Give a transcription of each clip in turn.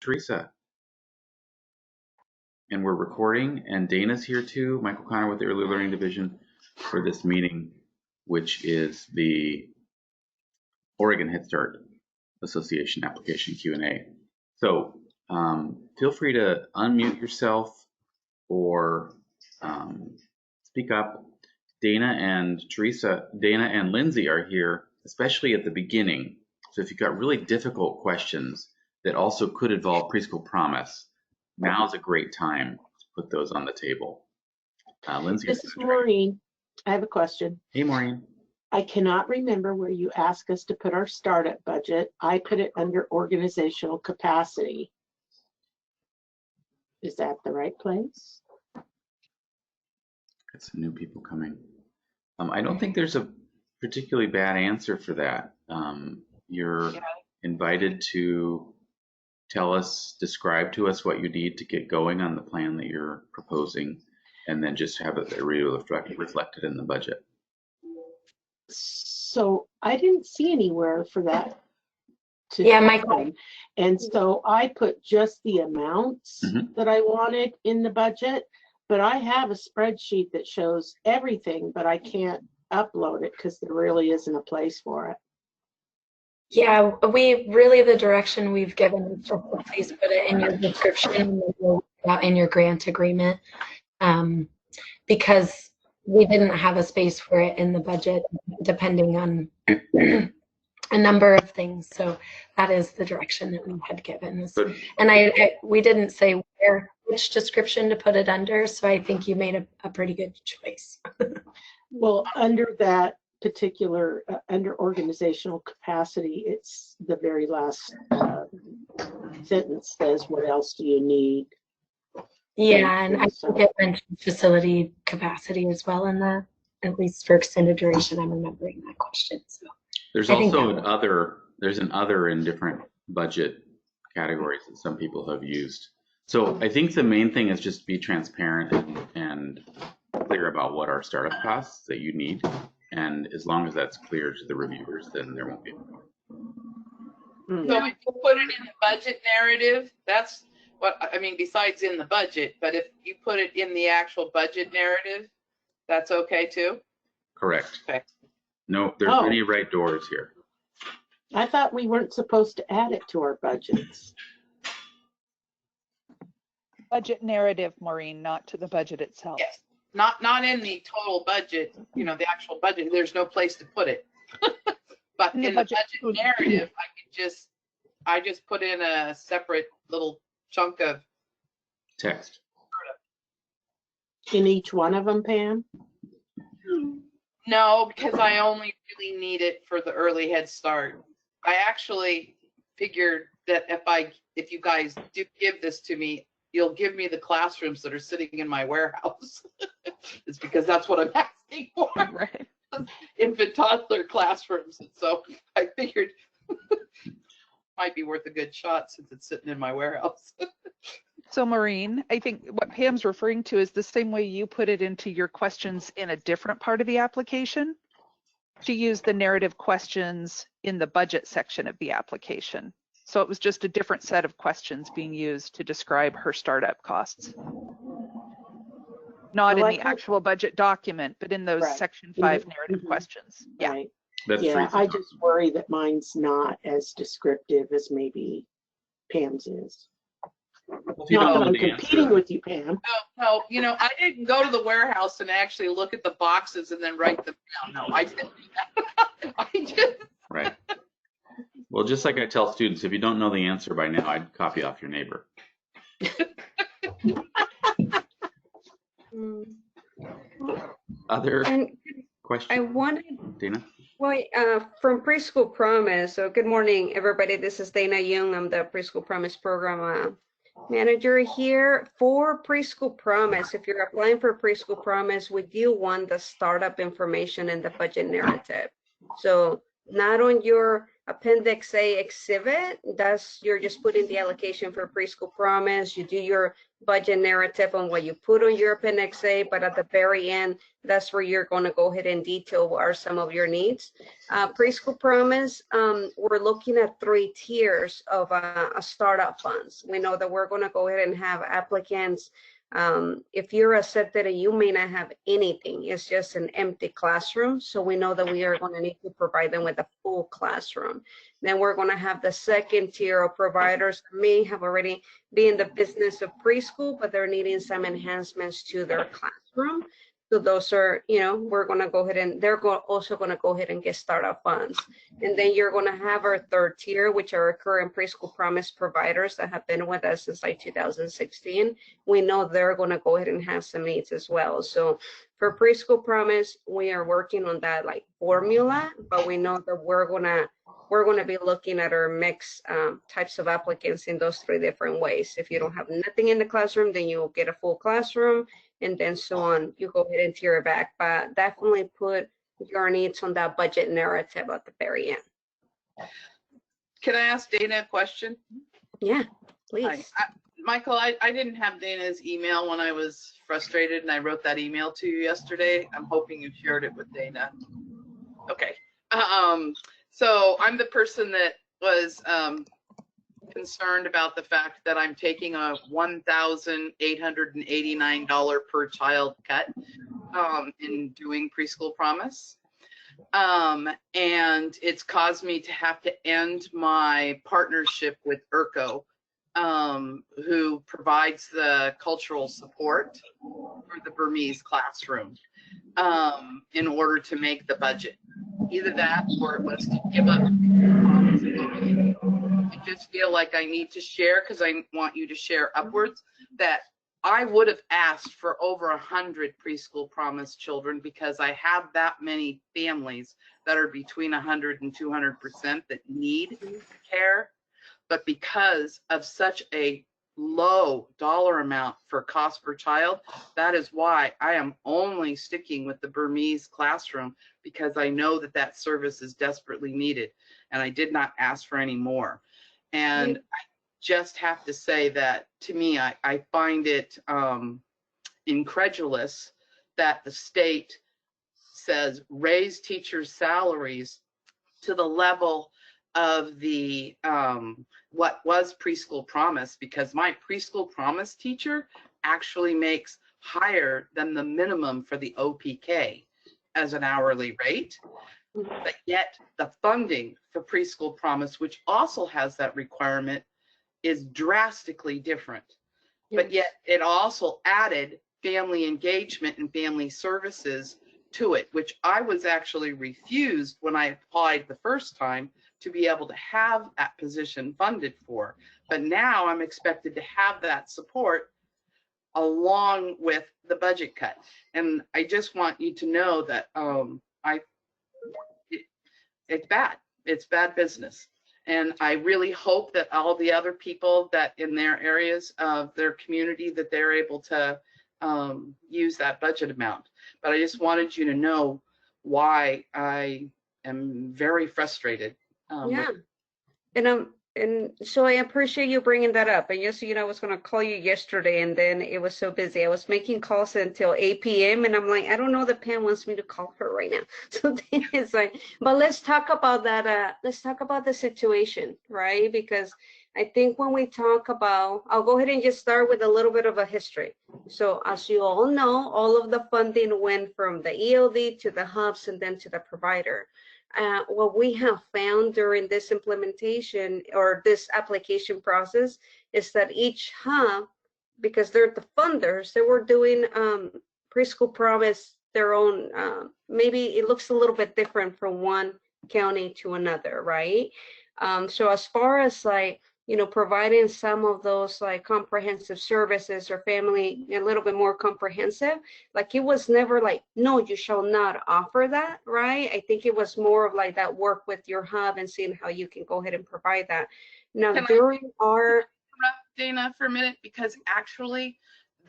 Teresa. And we're recording, and Dana's here too, Michael Connor with the Early Learning Division for this meeting, which is the Oregon Head Start Association application Q&A. So feel free to unmute yourself or speak up. Dana and Lindsay are here, especially at the beginning. So if you've got really difficult questions that also could involve Preschool Promise, now's a great time to put those on the table. Lindsay. This is Maureen. I have a question. Hey, Maureen. I cannot remember where you asked us to put our startup budget. I put it under organizational capacity. Is that the right place? Got some new people coming. I don't think there's a particularly bad answer for that. You're invited to describe to us what you need to get going on the plan that you're proposing, and then just have it reflected in the budget. So I didn't see anywhere for that to Michael. And so I put just the amounts that I wanted in the budget, but I have a spreadsheet that shows everything, but I can't upload it because there really isn't a place for it. Yeah, the direction we've given is just please put it in your description in your grant agreement, because we didn't have a space for it in the budget depending on a number of things. So that is the direction that we had given. And we didn't say which description to put it under, so I think you made a pretty good choice. Well, under that particular, under organizational capacity, it's the very last sentence says, what else do you need? Yeah, and I think it mentioned facility capacity as well in that, at least for extended duration. I'm remembering that question. So there's also an other in different budget categories that some people have used. So I think the main thing is just be transparent and clear about what are startup costs that you need. And as long as that's clear to the reviewers, then there won't be a problem. So if you put it in the budget narrative, that's what I mean, besides in the budget, but if you put it in the actual budget narrative, that's okay too? Correct. Okay. No, there's many right doors here. I thought we weren't supposed to add it to our budgets. Budget narrative, Maureen, not to the budget itself. Yes. Not in the total budget, the actual budget. There's no place to put it. But in the budget narrative, I just put in a separate little chunk of text. In each one of them, Pam? No, because I only really need it for the early Head Start. I actually figured that if you guys do give this to me, you'll give me the classrooms that are sitting in my warehouse. It's because that's what I'm asking for. Right. Infant toddler classrooms. And so I figured might be worth a good shot since it's sitting in my warehouse. So Maureen, I think what Pam's referring to is the same way you put it into your questions in a different part of the application. She used the narrative questions in the budget section of the application. So it was just a different set of questions being used to describe her startup costs. Not in the actual budget document, but in those section 5 narrative questions. Yeah. Right. That's I just worry that mine's not as descriptive as maybe Pam's is. Well, if you don't know I'm the competing answer. with you, Pam. No, I didn't go to the warehouse and actually look at the boxes and then write them down. No, I didn't do that. I just. Right. Well, just like I tell students, if you don't know the answer by now, I'd copy off your neighbor. Other questions? I wanted, Dana? well, from Preschool Promise. So good morning, everybody. This is Dana Young. I'm the Preschool Promise program manager here. For Preschool Promise, if you're applying for Preschool Promise, we do want the startup information and the budget narrative. So not on your Appendix A exhibit, you're just putting the allocation for Preschool Promise. You do your budget narrative on what you put on your Appendix A, but at the very end, that's where you're going to go ahead and detail what are some of your needs. Preschool Promise, we're looking at 3 tiers of startup funds. We know that we're going to go ahead and have applicants. If you're accepted and you may not have anything, it's just an empty classroom. So we know that we are going to need to provide them with a full classroom. Then we're going to have the second tier of providers that may have already been in the business of preschool, but they're needing some enhancements to their classroom. So those are, we're going to go ahead and they're also going to go ahead and get startup funds. And then you're going to have our third tier, which are our current Preschool Promise providers that have been with us since like 2016. We know they're going to go ahead and have some needs as well. So for Preschool Promise, we are working on that like formula, but we know that we're going to be looking at our mix types of applicants in those 3 different ways. If you don't have nothing in the classroom, then you'll get a full classroom, and then so on. You go ahead and tier it back, but definitely put your needs on that budget narrative at the very end. Can I ask Dana a question? Yeah, please. Hi. Michael, I didn't have Dana's email when I was frustrated and I wrote that email to you yesterday. I'm hoping you shared it with Dana. Okay. So I'm the person that was concerned about the fact that I'm taking a $1,889 per child cut in doing Preschool Promise. And it's caused me to have to end my partnership with ERCO, who provides the cultural support for the Burmese classroom in order to make the budget. Either that or it was to give up. I just feel like I need to share, because I want you to share upwards, that I would have asked for over 100 Preschool Promise children, because I have that many families that are between 100 and 200% that need care. But because of such a low dollar amount for cost per child, that is why I am only sticking with the Burmese classroom, because I know that that service is desperately needed, and I did not ask for any more. And I just have to say that, to me, I find it incredulous that the state says raise teachers' salaries to the level of the what was Preschool Promise, because my Preschool Promise teacher actually makes higher than the minimum for the OPK as an hourly rate. But yet the funding for Preschool Promise, which also has that requirement, is drastically different. Yes. But yet it also added family engagement and family services to it, which I was actually refused when I applied the first time to be able to have that position funded for. But now I'm expected to have that support along with the budget cut. And I just want you to know that it's bad. It's bad business. And I really hope that all the other people that in their areas of their community, that they're able to use that budget amount. But I just wanted you to know why I am very frustrated. Yeah, and so I appreciate you bringing that up. And just, I was going to call you yesterday, and then it was so busy. I was making calls until 8 p.m. and I'm like, I don't know that Pam wants me to call her right now. So then it's like, but let's talk about that. Let's talk about the situation, right? Because I think when we talk about, I'll go ahead and just start with a little bit of a history. So as you all know, all of the funding went from the ELD to the hubs and then to the provider. What we have found during this implementation or this application process is that each hub, because they're the funders, they were doing Preschool Promise their own. Maybe it looks a little bit different from one county to another, right? So as far as like, providing some of those like comprehensive services or family a little bit more comprehensive, like it was never like, no, you shall not offer that, right? I think it was more of like that work with your hub and seeing how you can go ahead and provide that. Now, Can during our... interrupt Dana for a minute, because actually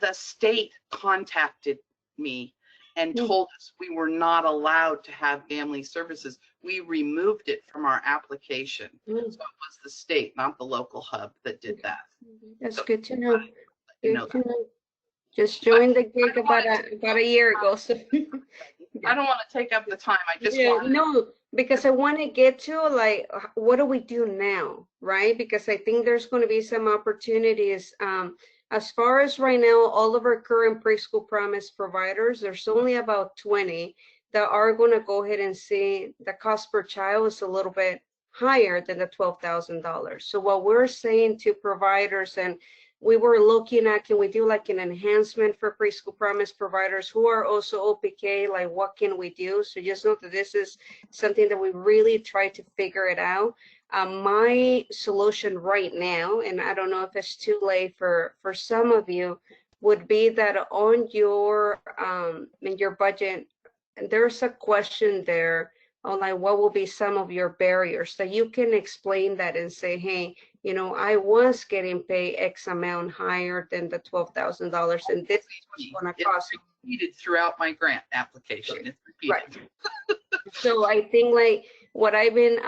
the state contacted me and told us we were not allowed to have family services. we removed it from our application. Mm. So it was the state, not the local hub, that did that. That's So, good to know. you Good know to know. Just joined the gig about a year ago. So I don't want to take up the time. I just yeah, want no, because I want to get to like, what do we do now, right? Because I think there's going to be some opportunities. As far as right now, all of our current preschool promise providers, there's only about 20 that are going to go ahead and see the cost per child is a little bit higher than the $12,000. So what we're saying to providers, and we were looking at, can we do like an enhancement for preschool promise providers who are also OPK? Like, what can we do? So just know that this is something that we really try to figure it out. My solution right now, and I don't know if it's too late for some of you, would be that on your in your budget, there's a question there on like what will be some of your barriers, that you can explain that and say, hey, you know, I was getting paid X amount higher than the $12,000, and this is what's going to cost. it's repeated throughout my grant application. It's repeated. Right. So I think like what I've been,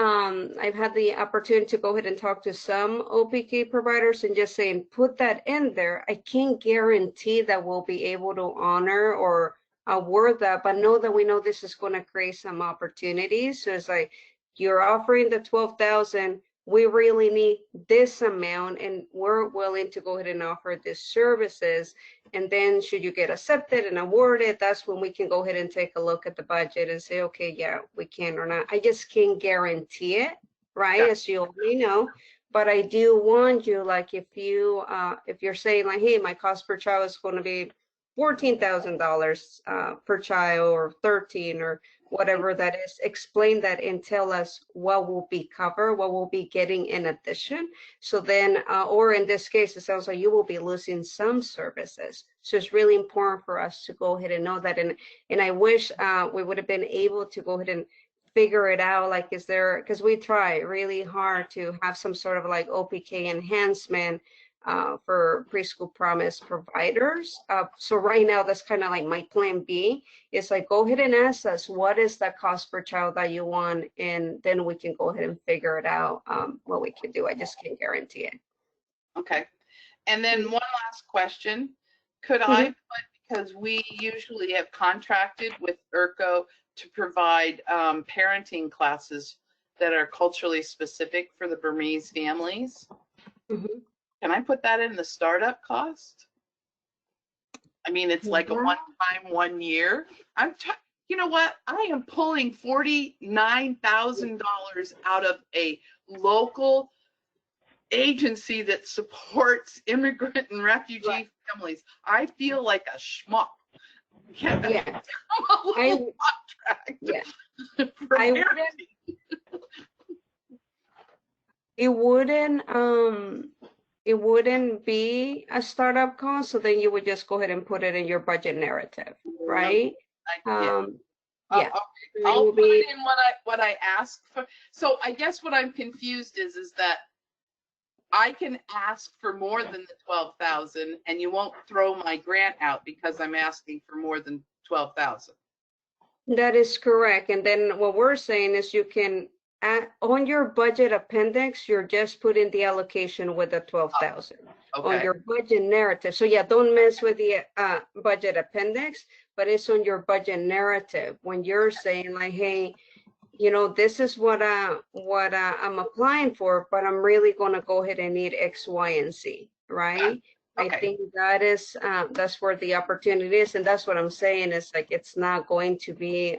I've had the opportunity to go ahead and talk to some OPK providers and just saying, put that in there. I can't guarantee that we'll be able to honor or award that, but know that we know this is going to create some opportunities. So it's like, you're offering the 12,000. We really need this amount, and we're willing to go ahead and offer these services. And then should you get accepted and awarded, that's when we can go ahead and take a look at the budget and say, okay, yeah, we can or not. I just can't guarantee it, right? Yeah. As you already know. But I do want you, like, if you're saying like, hey, my cost per child is going to be $14,000 per child, or 13, or whatever that is, explain that and tell us what will be covered, what will be getting in addition. So then, or in this case, it sounds like you will be losing some services. So it's really important for us to go ahead and know that. And I wish we would have been able to go ahead and figure it out. Like, is there, because we try really hard to have some sort of like OPK enhancement for preschool promise providers. So right now, that's kind of like my plan B. Is like, go ahead and ask us, what is the cost per child that you want? And then we can go ahead and figure it out, what we can do. I just can't guarantee it. Okay. And then one last question. Could I put, because we usually have contracted with ERCO to provide parenting classes that are culturally specific for the Burmese families. Can I put that in the startup cost? I mean, it's like a one-time, 1 year. You know what? I am pulling $49,000 out of a local agency that supports immigrant and refugee families. I feel like a schmuck. Yeah. I it wouldn't be a startup cost, so then you would just go ahead and put it in your budget narrative, right? I'll put it in what I asked for. So I guess what I'm confused is that I can ask for more than the 12,000, and you won't throw my grant out because I'm asking for more than 12,000. That is correct. And then what we're saying is you can add on your budget appendix, you're just putting the allocation with the 12,000 on your budget narrative. So yeah, don't mess with the budget appendix, but it's on your budget narrative when you're saying like, hey, you know, this is what I'm applying for, but I'm really going to go ahead and need X, Y, and Z, right? I think that is that's where the opportunity is, and that's what I'm saying is like, it's not going to be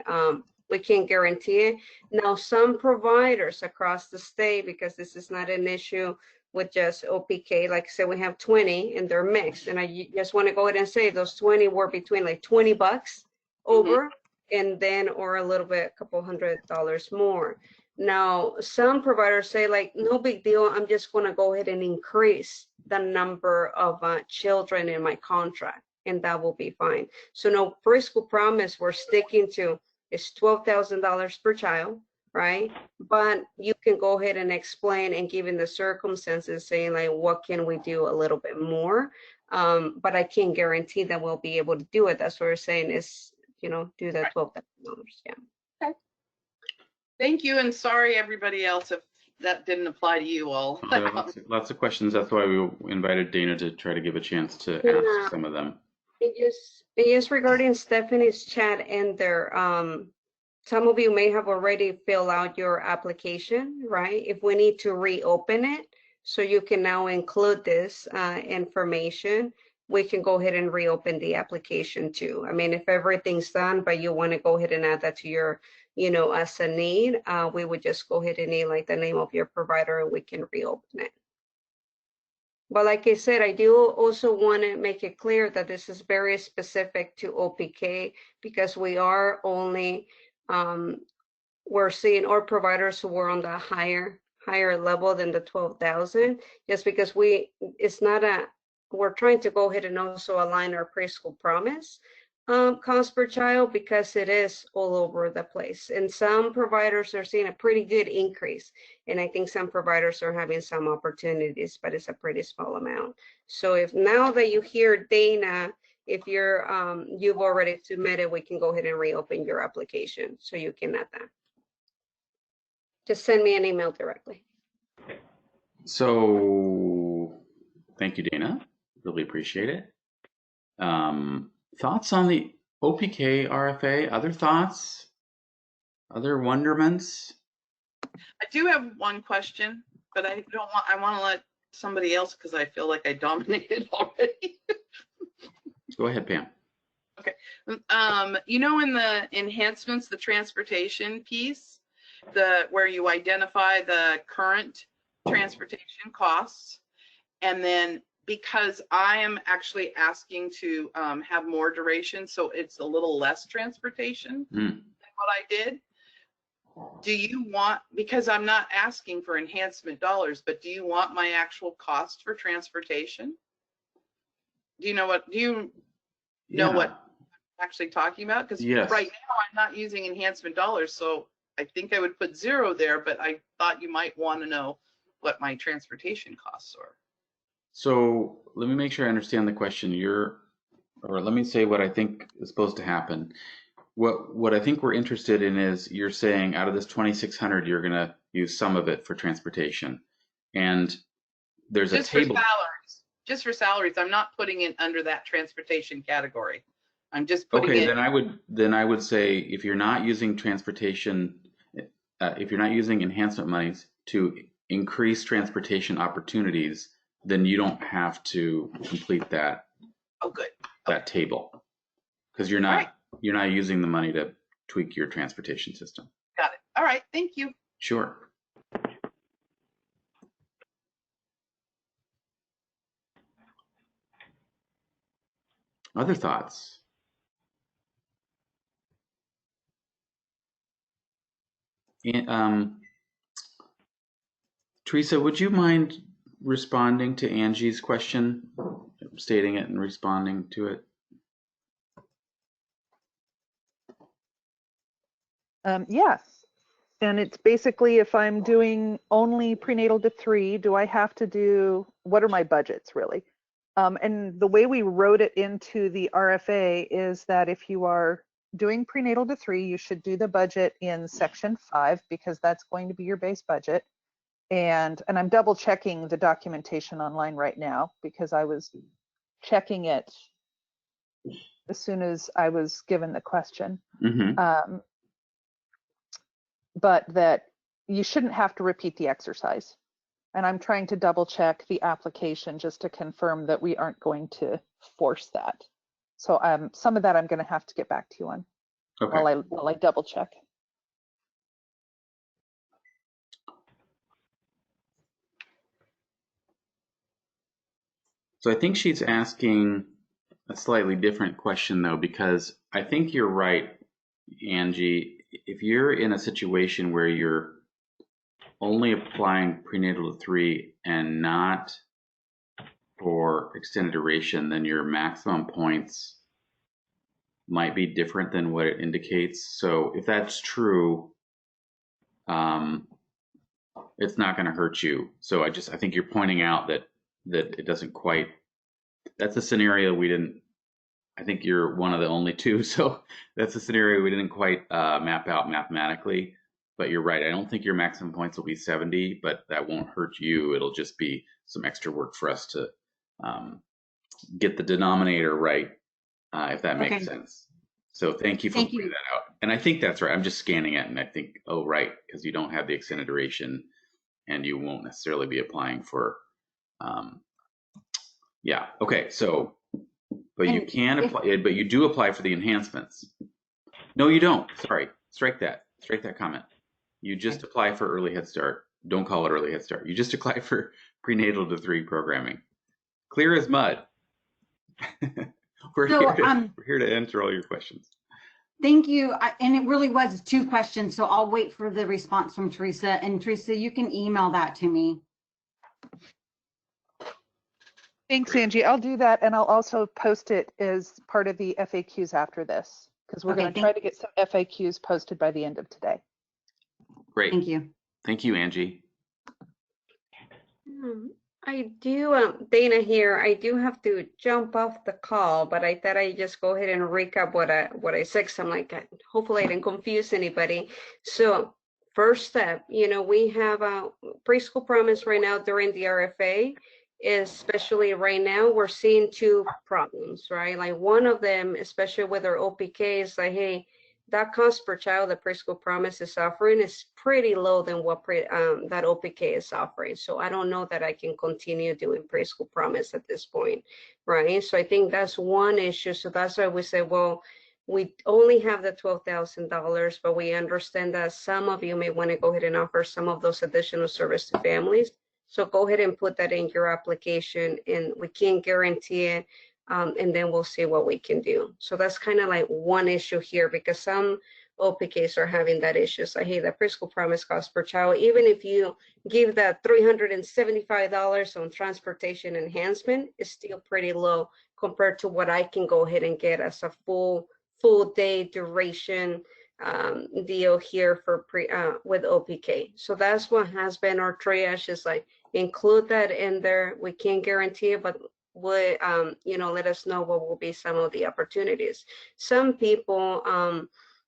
we can't guarantee it. Now, some providers across the state, because this is not an issue with just OPK, like I said, we have 20 and they're mixed, and I just want to go ahead and say those 20 were between like $20 over, and then or a little bit, a couple $100 more. Now, some providers say like, no big deal, I'm just going to go ahead and increase the number of children in my contract, and that will be fine. So no, Preschool Promise, we're sticking to is $12,000 per child, right? But you can go ahead and explain, and given the circumstances, saying like, what can we do a little bit more? But I can't guarantee that we'll be able to do it. That's what we're saying is, you know, do the $12,000. Yeah. Okay. Thank you, and sorry everybody else if that didn't apply to you all. There are lots of questions. That's why we invited Dana to try to give a chance to Yeah. ask some of them. Just regarding Stephanie's chat and their, some of you may have already filled out your application, right? If we need to reopen it, so you can now include this information, we can go ahead and reopen the application too. I mean, if everything's done, but you want to go ahead and add that to your, as a need, we would just go ahead and need like the name of your provider and we can reopen it. But like I said, I do also want to make it clear that this is very specific to OPK because we are only, we're seeing our providers who were on the higher level than the 12,000, just because we're trying to go ahead and also align our preschool promise cost per child because it is all over the place. And some providers are seeing a pretty good increase. And I think some providers are having some opportunities, but it's a pretty small amount. So if now that you hear Dana, if you've already submitted, we can go ahead and reopen your application so you can add that. Just send me an email directly. So thank you, Dana. Really appreciate it. Thoughts on the OPK RFA? Other thoughts? Other wonderments? I do have one question, but I want to let somebody else because I feel like I dominated already. Go ahead, Pam. Okay. In the enhancements, the transportation piece, where you identify the current transportation costs, and then because I am actually asking to have more duration, so it's a little less transportation than what I did. Do you want, because I'm not asking for enhancement dollars, but do you want my actual cost for transportation? Do you know what I'm actually talking about? Because right now I'm not using enhancement dollars, so I think I would put 0 there, but I thought you might want to know what my transportation costs are. So let me make sure I understand the question. Or let me say what I think is supposed to happen. What I think we're interested in is you're saying out of this 2,600, you're going to use some of it for transportation, and there's a table. Just for salaries. I'm not putting it under that transportation category. I'm just putting it. Okay, then I would say if you're not using transportation, if you're not using enhancement monies to increase transportation opportunities, then you don't have to complete that. Oh, good. That table, because you're not using the money to tweak your transportation system. Got it. All right. Thank you. Sure. Other thoughts? Teresa, would you mind responding to Angie's question, stating it and responding to it? Yes. And it's basically if I'm doing only prenatal to 3, do I have to do, what are my budgets really? And the way we wrote it into the RFA is that if you are doing prenatal to 3, you should do the budget in section 5 because that's going to be your base budget. And I'm double checking the documentation online right now because I was checking it as soon as I was given the question. Mm-hmm. But that you shouldn't have to repeat the exercise. And I'm trying to double check the application just to confirm that we aren't going to force that. So some of that I'm going to have to get back to you on while I double check. So I think she's asking a slightly different question though, because I think you're right, Angie. If you're in a situation where you're only applying prenatal to 3 and not for extended duration, then your maximum points might be different than what it indicates. So if that's true, it's not going to hurt you. So I think you're pointing out that it doesn't quite. That's a scenario we didn't. I think you're one of the only 2, so that's a scenario we didn't quite map out mathematically. But you're right. I don't think your maximum points will be 70, but that won't hurt you. It'll just be some extra work for us to get the denominator right, if that makes sense. So thank you for pointing that out. And I think that's right. I'm just scanning it, and I think, oh, right, because you don't have the extended duration, and you won't necessarily be applying for, yeah. Okay, so, but you can apply, but you do apply for the enhancements. No, you don't. Sorry, strike that comment. You just apply for early Head Start. Don't call it early Head Start. You just apply for prenatal to 3 programming. Clear as mud. We're here to answer all your questions. Thank you. And it really was 2 questions, so I'll wait for the response from Teresa. And Teresa, you can email that to me. Thanks, Angie. I'll do that, and I'll also post it as part of the FAQs after this, because we're going to try to get some FAQs posted by the end of today. Great. Thank you. Thank you, Angie. I do, Dana here, I do have to jump off the call, but I thought I'd just go ahead and recap what I said. So I'm like, hopefully I didn't confuse anybody. So first step, you know, we have a Preschool Promise right now during the RFA, especially right now, we're seeing 2 problems, right? Like one of them, especially with our OPK, is like, hey, that cost per child that Preschool Promise is offering is pretty low than what that OPK is offering. So I don't know that I can continue doing Preschool Promise at this point, right? So I think that's one issue. So that's why we say, well, we only have the $12,000, but we understand that some of you may want to go ahead and offer some of those additional service to families. So go ahead and put that in your application, and we can't guarantee it. And then we'll see what we can do. So that's kind of like one issue here, because some OPKs are having that issue. So, hey, the Preschool Promise cost per child, even if you give that $375 on transportation enhancement, is still pretty low compared to what I can go ahead and get as a full day duration deal here for with OPK. So that's what has been our triage, is like include that in there. We can't guarantee it, but would you know, let us know what will be some of the opportunities. Some people,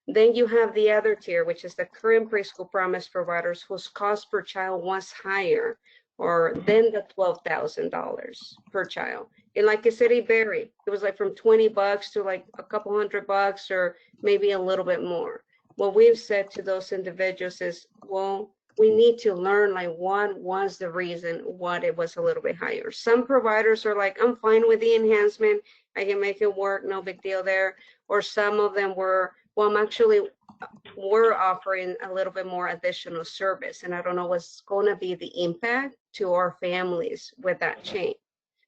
then you have the other tier, which is the current Preschool Promise providers whose cost per child was higher or than the $12,000 per child. And like I said, it varied. It was like from $20 to like a couple $100 or maybe a little bit more. What we've said to those individuals is, well, we need to learn like what was the reason what it was a little bit higher. Some providers are like, I'm fine with the enhancement, I can make it work, no big deal there. Or some of them were, well, we're offering a little bit more additional service, and I don't know what's going to be the impact to our families with that change.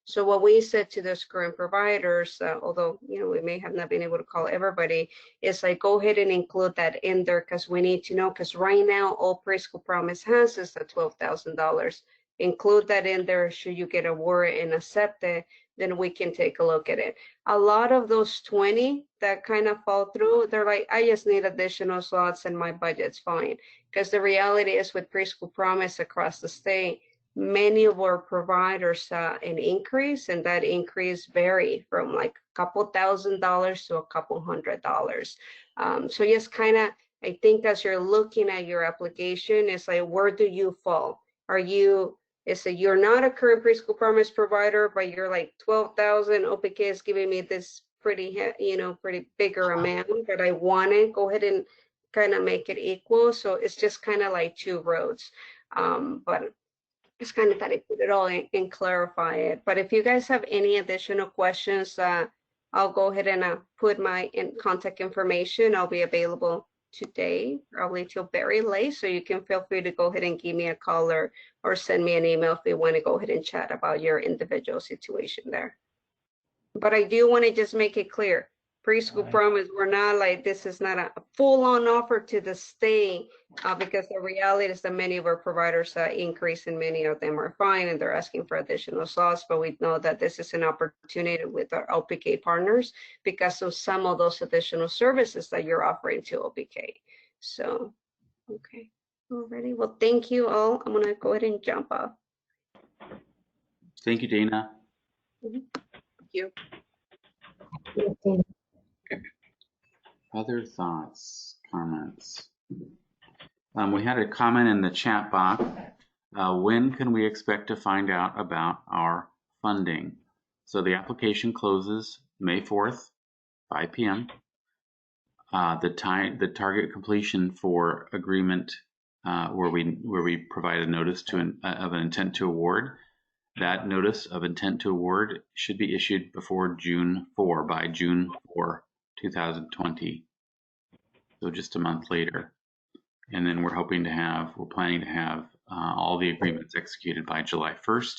So what we said to those current providers, although, you know, we may have not been able to call everybody, is like, go ahead and include that in there, because we need to know, because right now all Preschool Promise has is the $12,000. Include that in there. Should you get awarded and accept it, then we can take a look at it. A lot of those 20 that kind of fall through, they're like, I just need additional slots and my budget's fine. Because the reality is with Preschool Promise across the state, many of our providers saw an increase, and that increase varied from like a couple $1,000s to a couple $100s. So just kind of, I think as you're looking at your application, it's like, where do you fall? Are you, is it you're not a current Preschool Promise provider, but you're like 12,000, OPK is giving me this pretty, you know, pretty bigger amount, but I want to go ahead and kind of make it equal. So it's just kind of like 2 roads. But just kind of thought I'd put it all in and clarify it. But if you guys have any additional questions, I'll go ahead and put my contact information. I'll be available today, probably till very late. So you can feel free to go ahead and give me a call or send me an email if you want to go ahead and chat about your individual situation there. But I do want to just make it clear, Preschool Promise, we're not like, this is not a full-on offer to the state, because the reality is that many of our providers increase, and many of them are fine and they're asking for additional slots, but we know that this is an opportunity with our OPK partners because of some of those additional services that you're offering to OPK. So, okay, alrighty. Well, thank you all. I'm gonna go ahead and jump off. Thank you, Dana. Thank you. Other thoughts, comments? We had a comment in the chat box. When can we expect to find out about our funding? So the application closes May 4th, 5 p.m. The target completion for agreement where we provide a notice of an intent to award. That notice of intent to award should be issued before June 4, by June 4, 2020. So just a month later. And then we're planning to have all the agreements executed by July 1st,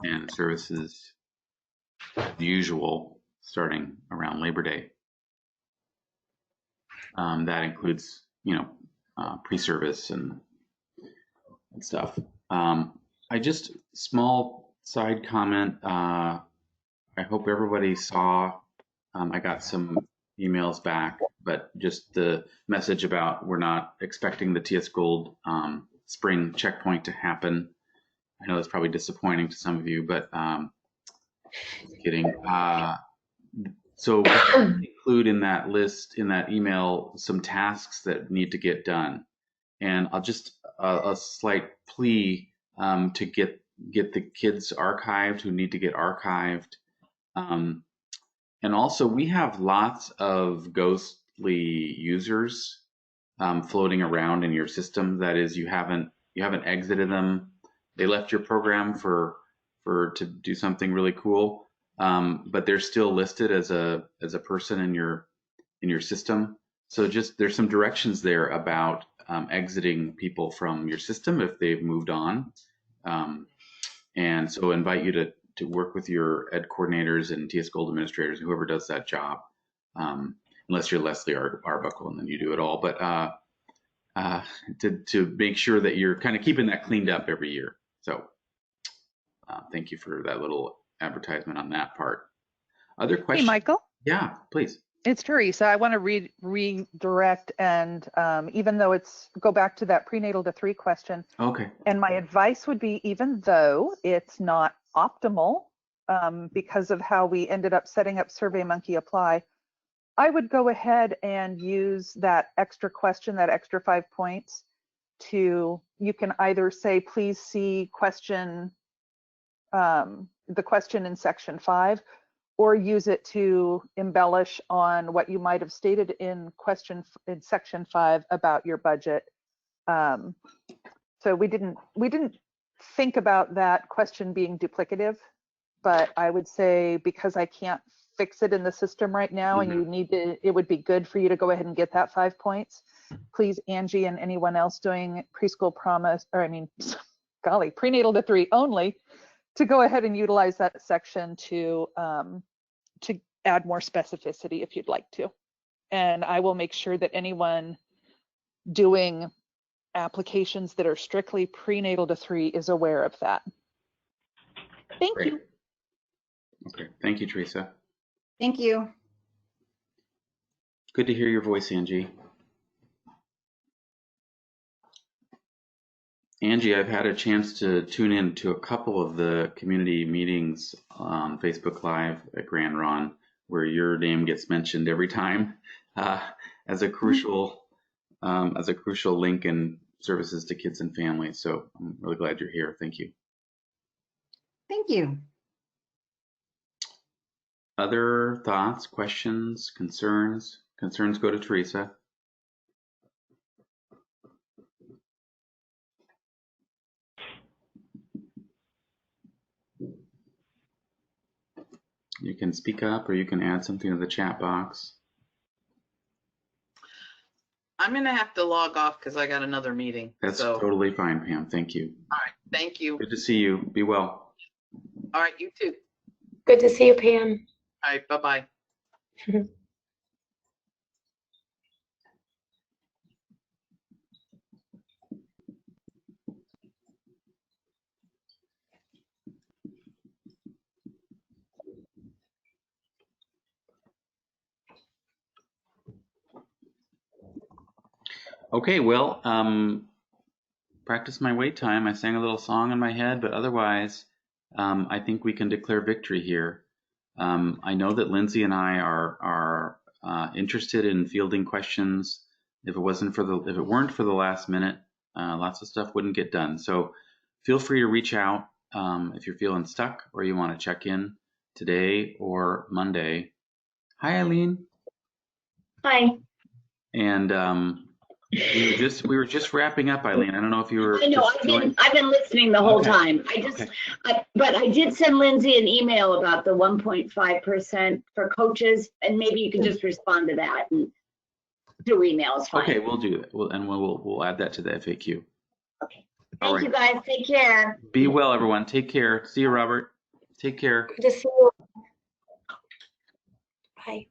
and services as usual starting around Labor Day. That includes, pre-service and stuff. Small side comment. I hope everybody saw. I got some emails back, but just the message about we're not expecting the TS Gold spring checkpoint to happen. I know that's probably disappointing to some of you, but kidding. So include in that list, in that email, some tasks that need to get done. And I'll just a slight plea to get the kids archived who need to get archived. And also, we have lots of ghostly users floating around in your system. That is, you haven't exited them. They left your program to do something really cool, but they're still listed as a person in your system. So just there's some directions there about exiting people from your system if they've moved on. And so I invite you to work with your ed coordinators and TS Gold administrators, whoever does that job, unless you're Leslie Arbuckle and then you do it all, but to make sure that you're kind of keeping that cleaned up every year. So thank you for that little advertisement on that part. Other questions? Hey, Michael. Yeah, please. It's Teresa. I want to redirect and even though go back to that prenatal to 3 question. Okay. And my advice would be, even though it's not optimal because of how we ended up setting up SurveyMonkey Apply, I would go ahead and use that extra question, that extra 5 points you can either say, please see question, the question in section 5, or use it to embellish on what you might have stated in section 5 about your budget. So we didn't think about that question being duplicative, but I would say, because I can't fix it in the system right now, and you need to, it would be good for you to go ahead and get that 5 points. Please, Angie and anyone else doing Preschool Promise, golly, prenatal to 3 only, to go ahead and utilize that section to add more specificity if you'd like to. And I will make sure that anyone doing applications that are strictly prenatal to 3 is aware of that. Thank you. Okay, thank you, Teresa. Thank you. Good to hear your voice, Angie. Angie, I've had a chance to tune in to a couple of the community meetings on Facebook Live at Grand Ron, where your name gets mentioned every time as a crucial link in services to kids and families. So I'm really glad you're here. Thank you. Thank you. Other thoughts, questions, concerns? Concerns go to Teresa. You can speak up or you can add something to the chat box. I'm going to have to log off because I got another meeting. That's totally fine, Pam. Thank you. All right. Thank you. Good to see you. Be well. All right. You too. Good to see you, Pam. All right. Bye-bye. Okay, well, practice my wait time. I sang a little song in my head, but otherwise, I think we can declare victory here. I know that Lindsay and I are interested in fielding questions If it weren't for the last minute, lots of stuff wouldn't get done. So feel free to reach out if you're feeling stuck or you want to check in today or Monday. Hi, Eileen. Hi. And we were just wrapping up, Eileen. I don't know if you were. I know. I've been listening the whole Okay. time. Okay. But I did send Lindsay an email about the 1.5% for coaches, and maybe you can just respond to that and through email is fine. Okay, we'll do that. We'll add that to the FAQ. Okay. All Thank you right. guys. Take care. Be well, everyone. Take care. See you, Robert. Take care. Good to see you. Bye.